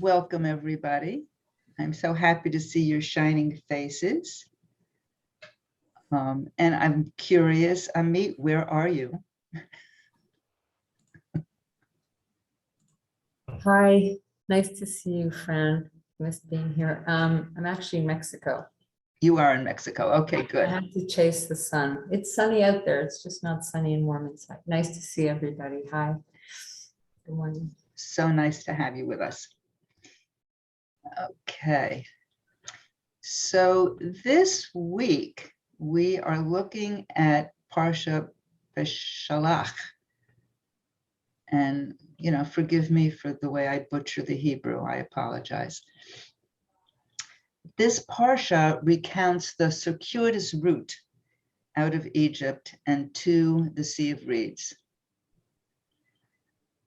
Welcome, everybody. I'm so happy to see your shining faces. And I'm curious, Amit, where are you? Hi, nice to see you, Fran. Missed being here. I'm actually in Mexico. You are in Mexico. Okay, I good. have to chase the sun. It's sunny out there. It's just not sunny and warm inside. Nice to see everybody. Hi. Good morning. So nice to have you with us. Okay. So this week, we are looking at Parsha Beshalach. And, forgive me for the way I butcher the Hebrew. I apologize. This Parsha recounts the circuitous route out of Egypt and to the Sea of Reeds.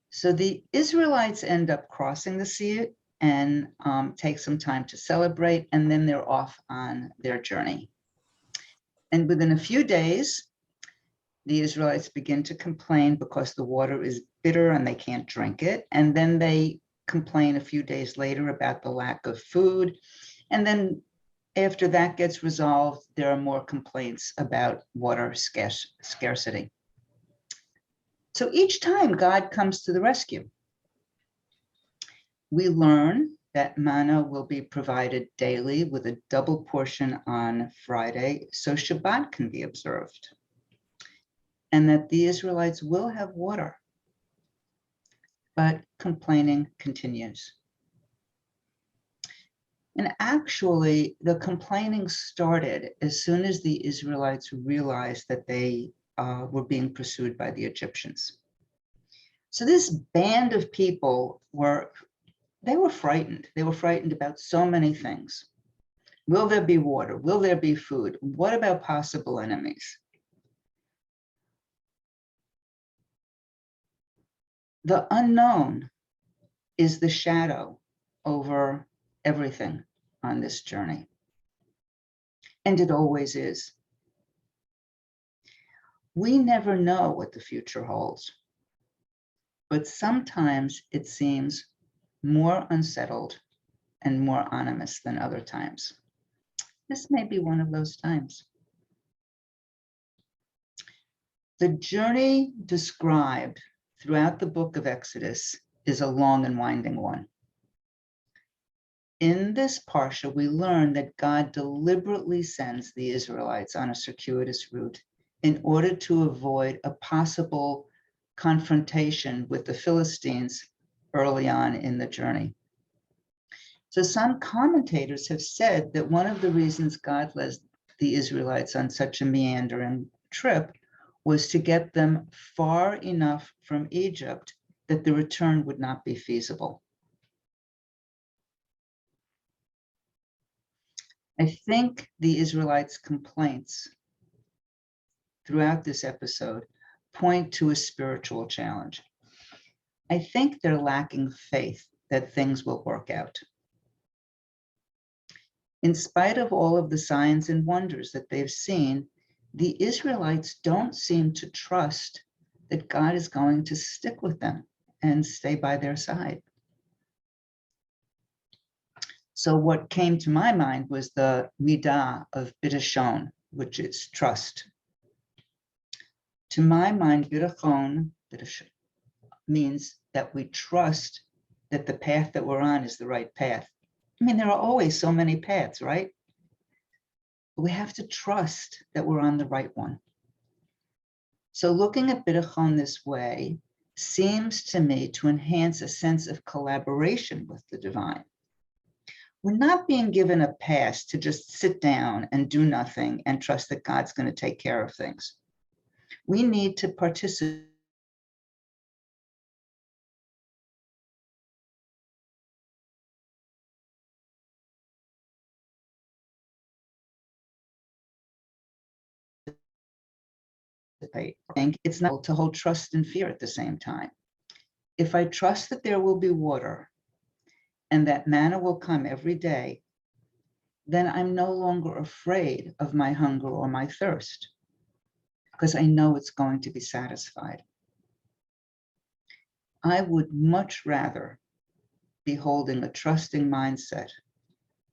So the Israelites end up crossing the sea and take some time to celebrate, and then they're off on their journey. And within a few days, the Israelites begin to complain because the water is bitter and they can't drink it. And then they complain a few days later about the lack of food. And then after that gets resolved, there are more complaints about water scarcity. So each time God comes to the rescue. We learn that manna will be provided daily with a double portion on Friday, so Shabbat can be observed. And that the Israelites will have water, but complaining continues. And actually, the complaining started as soon as the Israelites realized that they were being pursued by the Egyptians. So this band of people were frightened. They were frightened about so many things. Will there be water? Will there be food? What about possible enemies? The unknown is the shadow over everything on this journey. And it always is. We never know what the future holds, but sometimes it seems more unsettled and more ominous than other times. This may be one of those times. The journey described throughout the book of Exodus is a long and winding one. In this parsha, we learn that God deliberately sends the Israelites on a circuitous route in order to avoid a possible confrontation with the Philistines early on in the journey. So some commentators have said that one of the reasons God led the Israelites on such a meandering trip was to get them far enough from Egypt that the return would not be feasible. I think the Israelites' complaints throughout this episode point to a spiritual challenge. I think they're lacking faith that things will work out. In spite of all of the signs and wonders that they've seen, the Israelites don't seem to trust that God is going to stick with them and stay by their side. So what came to my mind was the midah of bitachon, which is trust. To my mind, bitachon means that we trust that the path that we're on is the right path. I mean, there are always so many paths, right? But we have to trust that we're on the right one. So looking at bitachon this way seems to me to enhance a sense of collaboration with the divine. We're not being given a pass to just sit down and do nothing and trust that God's going to take care of things. We need to participate it's not to hold trust and fear at the same time. If I trust that there will be water and that manna will come every day, then I'm no longer afraid of my hunger or my thirst because I know it's going to be satisfied. I would much rather be holding a trusting mindset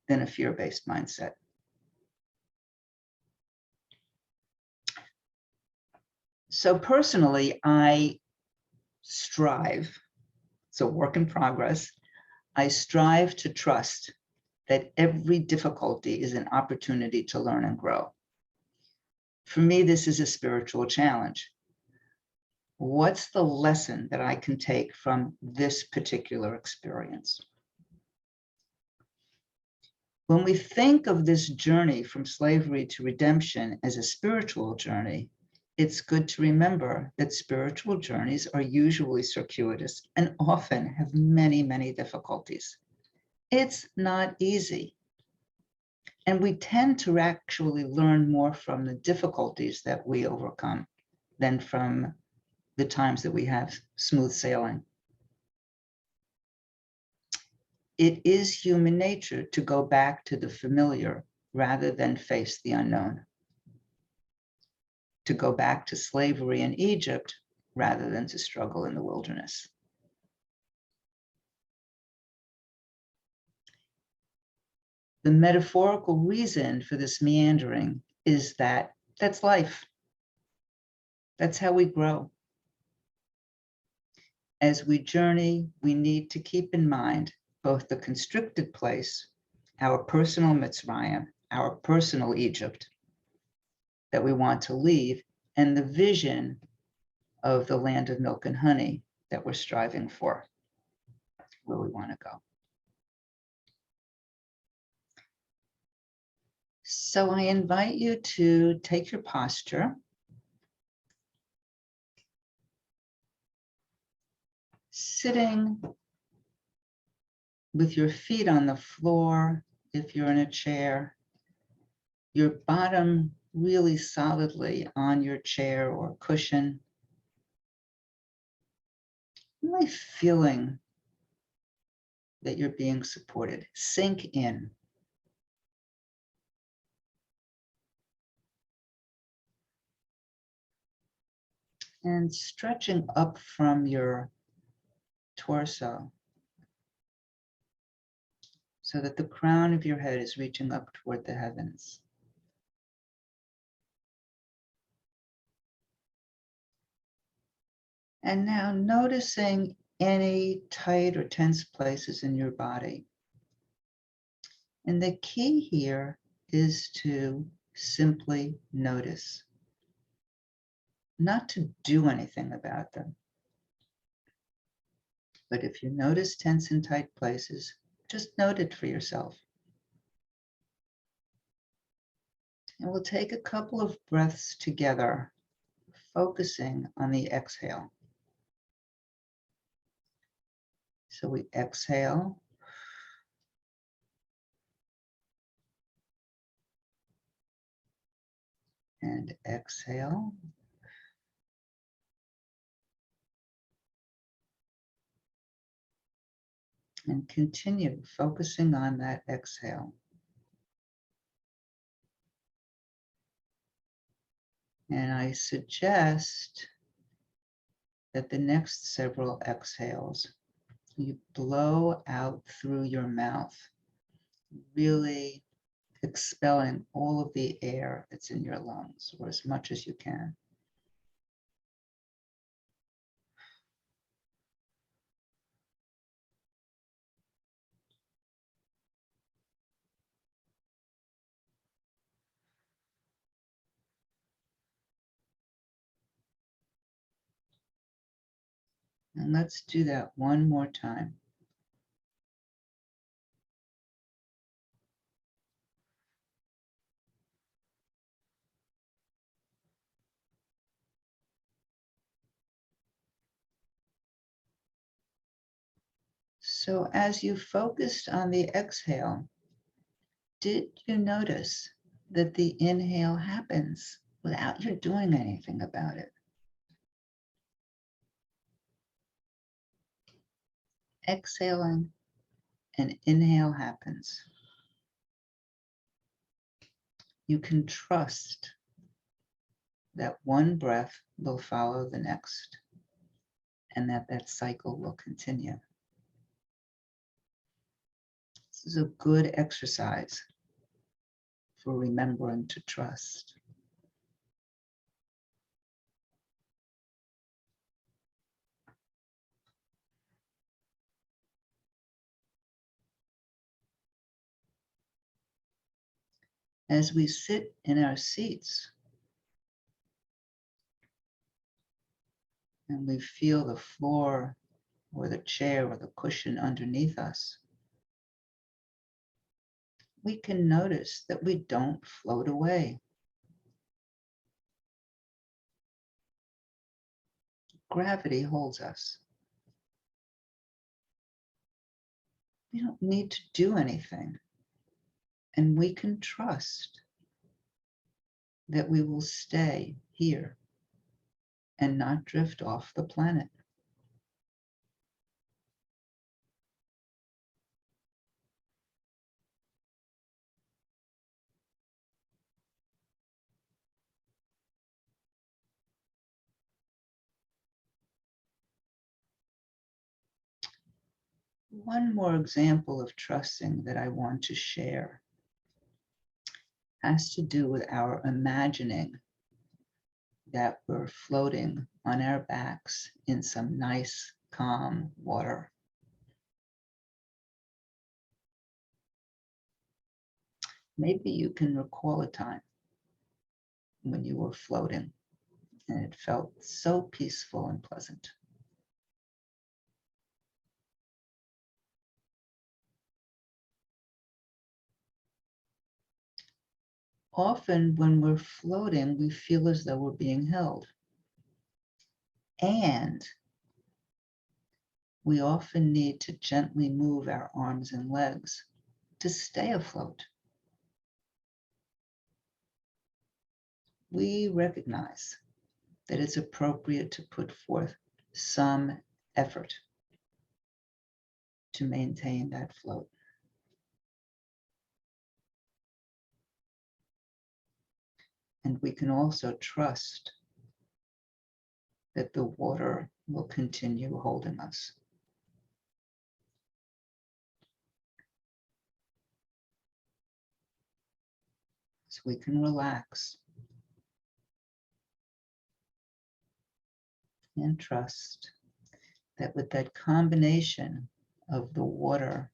than a fear-based mindset. So personally, I strive, it's a work in progress, I strive to trust that every difficulty is an opportunity to learn and grow. For me, this is a spiritual challenge. What's the lesson that I can take from this particular experience? When we think of this journey from slavery to redemption as a spiritual journey, it's good to remember that spiritual journeys are usually circuitous and often have many, many difficulties. It's not easy. And we tend to actually learn more from the difficulties that we overcome than from the times that we have smooth sailing. It is human nature to go back to the familiar rather than face the unknown. To go back to slavery in Egypt rather than to struggle in the wilderness. The metaphorical reason for this meandering is that that's life. That's how we grow. As we journey, we need to keep in mind both the constricted place, our personal Mitzrayim, our personal Egypt that we want to leave, and the vision of the land of milk and honey that we're striving for, where we want to go. So I invite you to take your posture. Sitting with your feet on the floor, if you're in a chair, your bottom really solidly on your chair or cushion. Really feeling that you're being supported. Sink in. And stretching up from your torso so that the crown of your head is reaching up toward the heavens. And now noticing any tight or tense places in your body. And the key here is to simply notice, not to do anything about them. But if you notice tense and tight places, just note it for yourself. And we'll take a couple of breaths together, focusing on the exhale. So we exhale. And exhale. And continue focusing on that exhale. And I suggest that the next several exhales, you blow out through your mouth, really expelling all of the air that's in your lungs, or as much as you can. And let's do that one more time. So as you focused on the exhale, did you notice that the inhale happens without you doing anything about it? Exhaling and inhale happens. You can trust that one breath will follow the next and that that cycle will continue. This is a good exercise for remembering to trust. As we sit in our seats and we feel the floor or the chair or the cushion underneath us, we can notice that we don't float away. Gravity holds us. We don't need to do anything. And we can trust that we will stay here and not drift off the planet. One more example of trusting that I want to share has to do with our imagining that we're floating on our backs in some nice, calm water. Maybe you can recall a time when you were floating and it felt so peaceful and pleasant. Often when we're floating, we feel as though we're being held. And we often need to gently move our arms and legs to stay afloat. We recognize that it's appropriate to put forth some effort to maintain that float. And we can also trust that the water will continue holding us. So we can relax and trust that with that combination of the water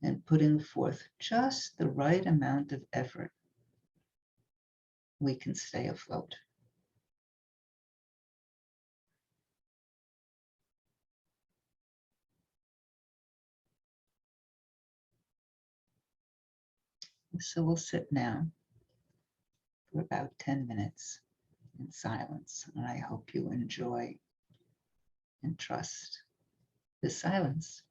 and putting forth just the right amount of effort, we can stay afloat. So we'll sit now for about 10 minutes in silence, and I hope you enjoy and trust the silence.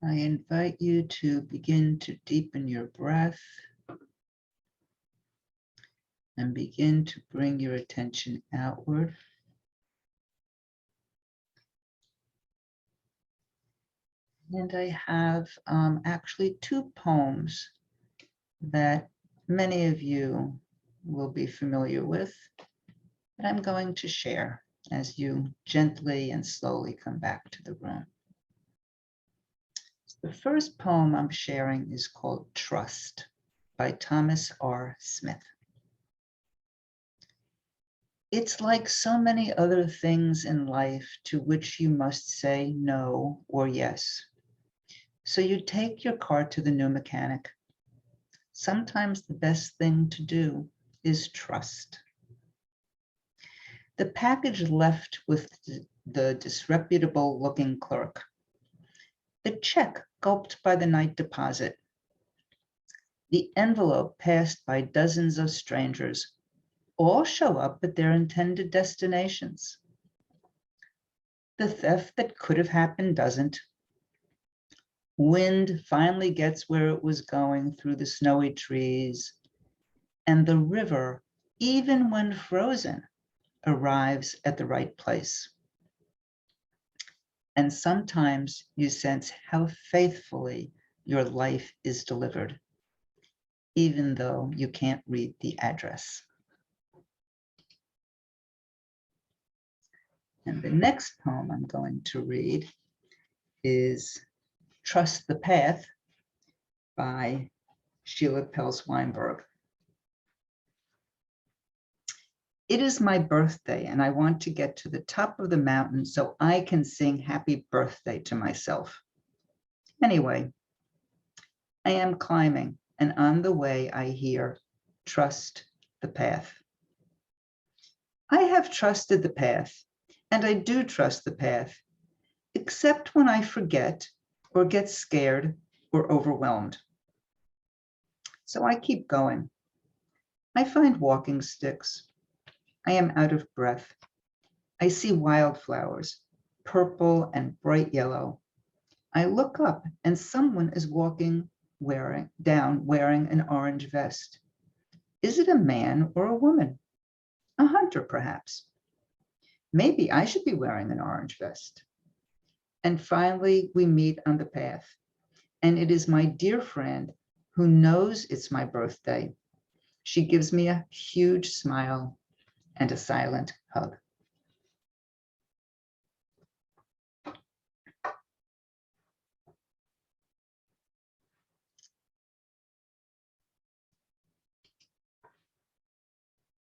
I invite you to begin to deepen your breath and begin to bring your attention outward. And I have actually two poems that many of you will be familiar with that I'm going to share as you gently and slowly come back to the room. The first poem I'm sharing is called Trust by Thomas R. Smith. It's like so many other things in life to which you must say no or yes. So you take your car to the new mechanic. Sometimes the best thing to do is trust. The package left with the disreputable looking clerk. The check gulped by the night deposit. The envelope passed by dozens of strangers. All show up at their intended destinations. The theft that could have happened doesn't. Wind finally gets where it was going through the snowy trees, and the river, even when frozen, arrives at the right place. And sometimes you sense how faithfully your life is delivered, even though you can't read the address. And the next poem I'm going to read is Trust the Path by Sheila Pels Weinberg. It is my birthday, and I want to get to the top of the mountain so I can sing happy birthday to myself. Anyway, I am climbing, and on the way I hear, trust the path. I have trusted the path, and I do trust the path, except when I forget or get scared or overwhelmed. So I keep going. I find walking sticks. I am out of breath. I see wildflowers, purple and bright yellow. I look up and someone is walking wearing an orange vest. Is it a man or a woman? A hunter, perhaps. Maybe I should be wearing an orange vest. And finally, we meet on the path. And it is my dear friend who knows it's my birthday. She gives me a huge smile and a silent hug.